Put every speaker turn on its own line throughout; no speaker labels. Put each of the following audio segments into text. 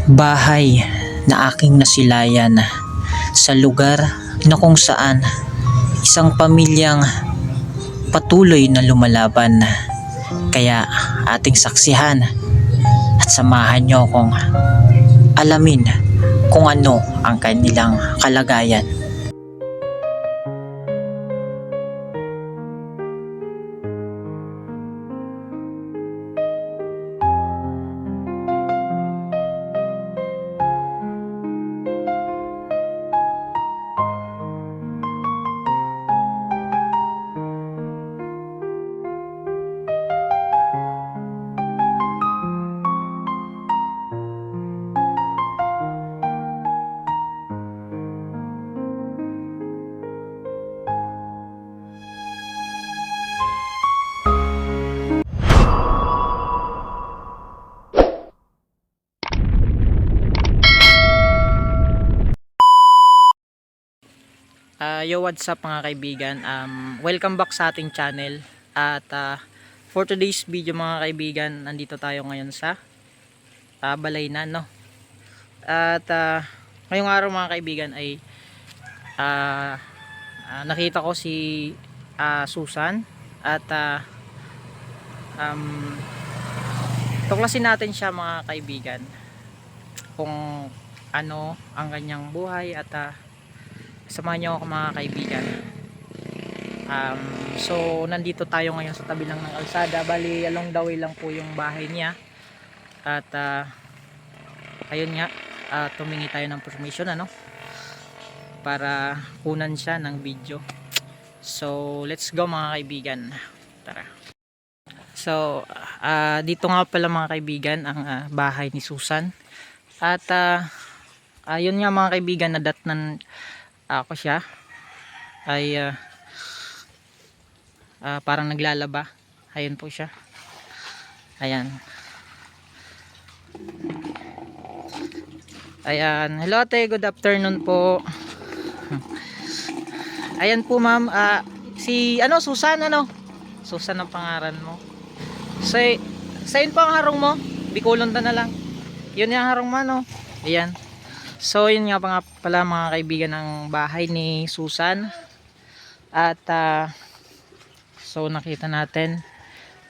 Bahay na aking nasilayan sa lugar na kung saan isang pamilyang patuloy na lumalaban. Kaya ating saksihan at samahan niyo akong alamin kung ano ang kanilang kalagayan. Yo, what's up mga kaibigan? Welcome back sa ating channel. At for today's video mga kaibigan, nandito tayo ngayon sa Balaynan, no? At ngayong araw mga kaibigan ay nakita ko si Susan. At tuklasin natin siya mga kaibigan kung ano ang kanyang buhay. At samahan niyo ako mga kaibigan. So nandito tayo ngayon sa tabi lang ng kalsada. Bali along the way lang po yung bahay niya. At ayun nga, tumingi tayo ng permission para kunan siya ng video. So let's go mga kaibigan. Tara. So dito nga pala mga kaibigan ang bahay ni Susan. At ayun nga mga kaibigan, nadatnan ako siya ay parang naglalaba. Ayun po siya. Ayan. Ayan. Hello ate, good afternoon po. Ayan po ma'am. Si Susan Susan ang pangaran mo. Sa'yo pa ang harong mo? Bikulon na lang. Yun yung harong mo Ayan. So yun nga pala mga kaibigan ang bahay ni Susan. At so nakita natin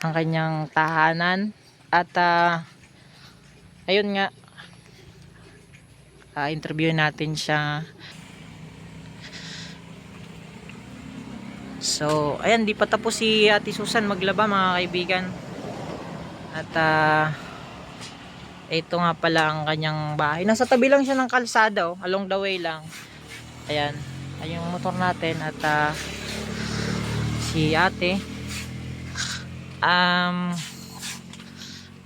ang kanyang tahanan. At ayun nga, interviewin natin siya. So ayan, di pa tapos si Ate Susan maglaba mga kaibigan. At ito nga pala ang kanyang bahay. Nasa tabi lang siya ng kalsada, along the way lang. Ayan, ayun yung motor natin. At si ate,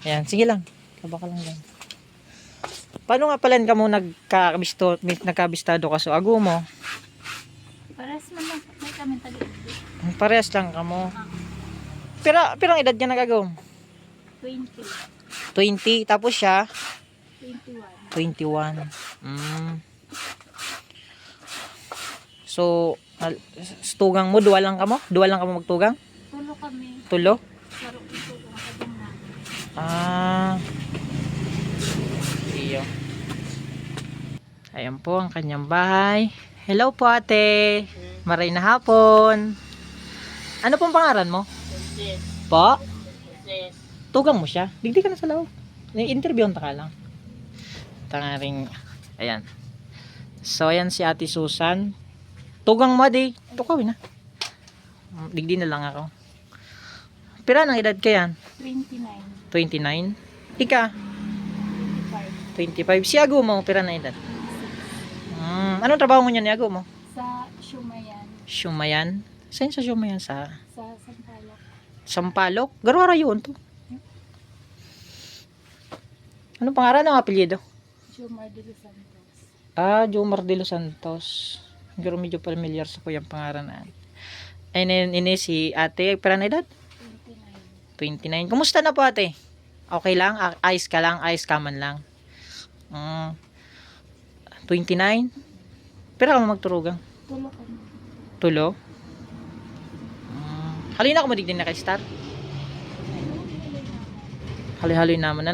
ayan, sige lang, laba ka lang dyan. Paano nga pala ka mo nagkabistado ka sa ago mo?
Parehas naman, may kami tali.
Parehas lang ka mo. Pero ang edad niya nagagaw?
20.
20, tapos siya
21.
So tugang mo, duwa lang ka mo magtugang?
Tulo kami.
Tulo?
Laro ito kung kadang na.
Iyo. Ayan po ang kanyang bahay. Hello po ate. Maray na hapon. Ano pong pangalan mo? Po? Tugang mo siya. Digdi ka na sa loob. Interviewon ta ka lang. Tangaring. Ayan. So ayan si Ate Susan. Tugang mo di. Tukawin na. Digdi na lang ako. Pira ng edad ka yan?
29.
29. Ika? 25. Si Ago mo, pira na edad? Anong trabaho mo niya ni Ago mo?
Sa Shumayan.
Shumayan? Saan sa Shumayan? Sa
Sampalok.
Sampalok? Garwara yun to. Anong pangalan ng apelyido?
Jomar de los Santos.
Jomar de los Santos. Pero medyo familiar sa ko yung pangalan na. And then, si ate, pera na edad? 29. Kumusta na po ate? Okay lang? Ayos ka lang? Ayos ka man lang? 29? Pero ka mo magturugang?
Tulo kami.
Tulo? Halina ko mo digdin na kay Star? Hali-hali naman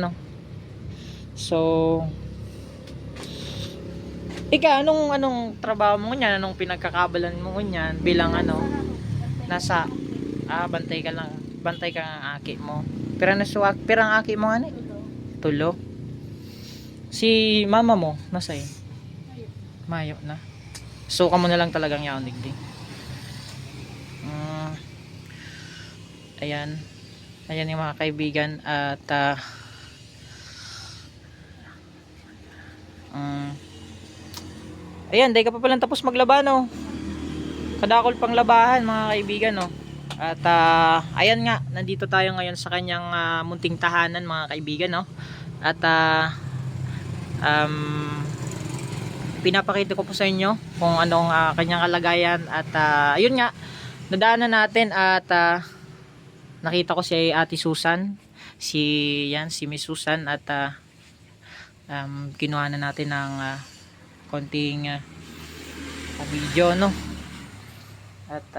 So Ika, anong trabaho mo niyan? Anong pinagkakabalan mo niyan bilang ano? Nasa bantay ka lang. Bantay ka ng aki mo. Pero nasuwak, pero ang aki mo ano? Tulo. Si mama mo, nasay? Mayo na. So, kamo na lang talagang yaon digdi. Mm, ayan. Ayan yung mga kaibigan at mm, ayan, dahil ka pa palang tapos maglaba no. Kadakol pang labahan mga kaibigan no. At ayan nga, nandito tayo ngayon sa kanyang munting tahanan mga kaibigan no. At um, pinapakita ko po sa inyo kung anong kanyang kalagayan at ayun nga, nadaanan natin at nakita ko si Ate Susan, si Miss Susan at kinuha na natin ng konting video no. At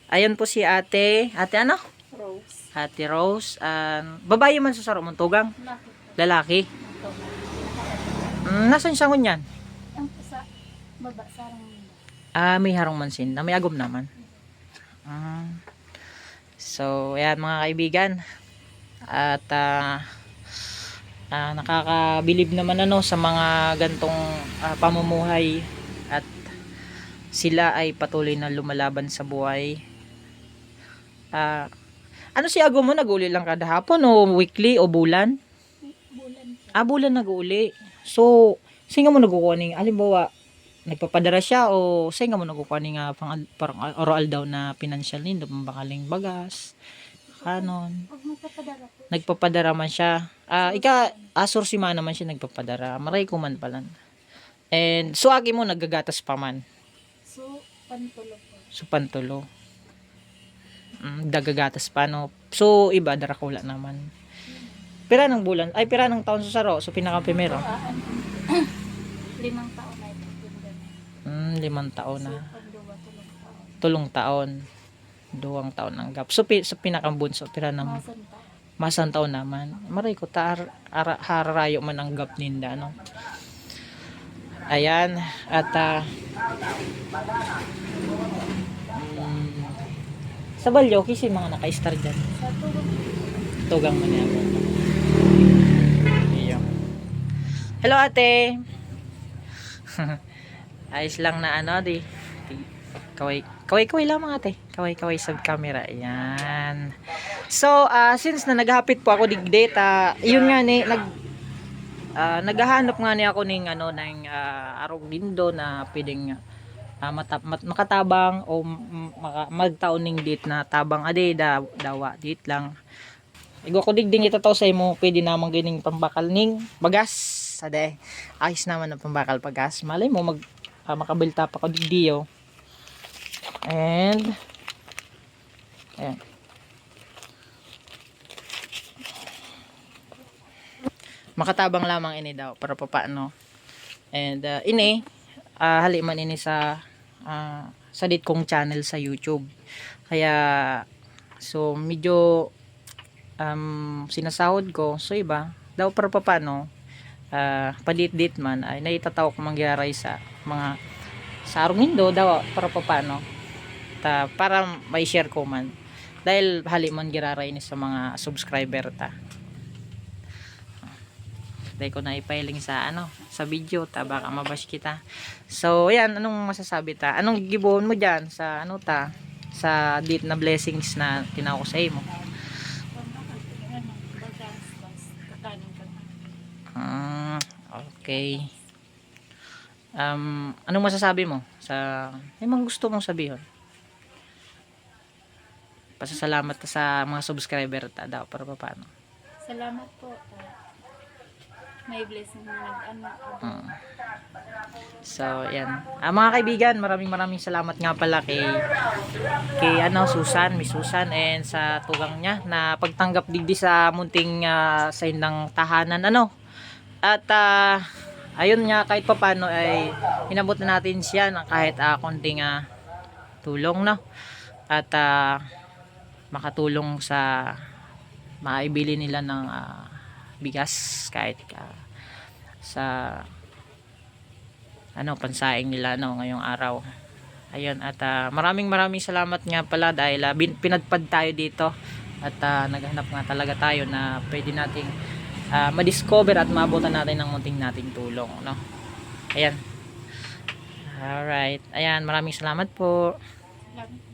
ayun po si ate ano?
Rose.
Ate Rose. Babae man sa saro mong tugang? Lalaki. Nasaan siya ngunyan?
Ang sa baba, sarang
May harong mansin na may agom naman. So, ayan mga kaibigan. At nakakabilib naman ano sa mga gantong pamumuhay at sila ay patuloy na lumalaban sa buhay. Ano si agom mo, nag-uli lang kada hapon o weekly o bulan?
bulan.
Bulan nag-uli. So, singa mo nagkukuha ning halimbawa nagpapadara siya o singa mo nagkukuha ning parang oral daw na financial nindo pambakaling bagas kanon.
Pag magpapadara po,
Nagpapadara man siya. Asor si man naman siya nagpapadara. Maray ko man palan. And so agi mo naggagatas pa man.
so pantulo po.
So pantulo. Dagagatas pa no. So iba darakula naman. Pira ng bulan, ay pira ng taon sa saro. So pinaka primero.
5 taon na ito.
5 taon na.
So pagduwa,
3
tulong taon.
taon. 2 taon ang gap. So sa pinakambunso pira ng
Masan taon.
masan taon naman. Maray ko hararayo man ang gap ninda no. Ayan at sa balyo kasi mga naka-star dyan.
Sa tulong,
Tugang man yan. Iyo. Hello ate. Ayos lang na ano di. Kaway lamang ate. Kaway sa camera. Ayan. So since na naghapit po ako digdate, yun nga ni naghahanap nga ni ako ng arog dindo na pwedeng makatabang o magtaon ning date na tabang ade dawa date lang. Igo ko digding itataw sa imo pwede namang gining pambakal ning bagas ade. Ayos naman ang pambakal bagas. Malay mo makabilta pa ko digdiyo. And ayan. Makatabang lamang ini daw para paano. And ini haliman ini sa dit kong channel sa YouTube. Kaya so medyo sinasahod ko. So iba daw para paano padit-dit man ay naitataw ko mangyaray sa mga sa arungindo daw para paano para may share ko man dahil haliman giraray ni sa mga subscriber ta. Dahil ko na ipailing sa sa video baka mabash kita. So ayan, anong masasabi ta? Anong gibuhon mo diyan sa sa date na blessings na tinako sa imo?
bagas, kakanin ka.
Okay. Anong masasabi mo sa mga gusto mong sabihin? Pasasalamat ka sa mga subscriber ta daw para paano.
Salamat po. May blessing na
So, yan. Mga kaibigan, maraming salamat nga pala kay Susan, Miss Susan and sa tugang niya na pagtanggap digdi sa munting sa indang tahanan At ayun nga kahit papaano ay inabot na natin siya ng kahit konting tulong At makatulong sa maibili nila ng bigas kahit sa ano pansaing nila no ngayong araw. Ayun, at maraming salamat nga pala dahil pinadpad tayo dito at naghanap nga talaga tayo na pwede nating ma-discover at maabutan natin ng munting nating tulong, no. Ayan. Alright. Ayan, maraming salamat po.
Lang.